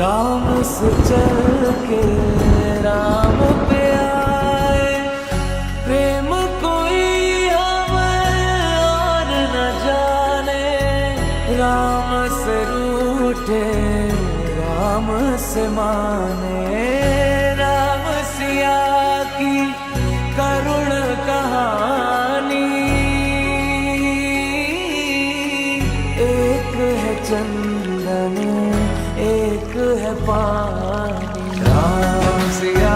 राम से चल के राम पे आए, प्रेम कोई हमें और न जाने। राम से रूठे राम से माने, राम सिया की करुण कहानी। एक है चंदन एक है पानी, राम सिया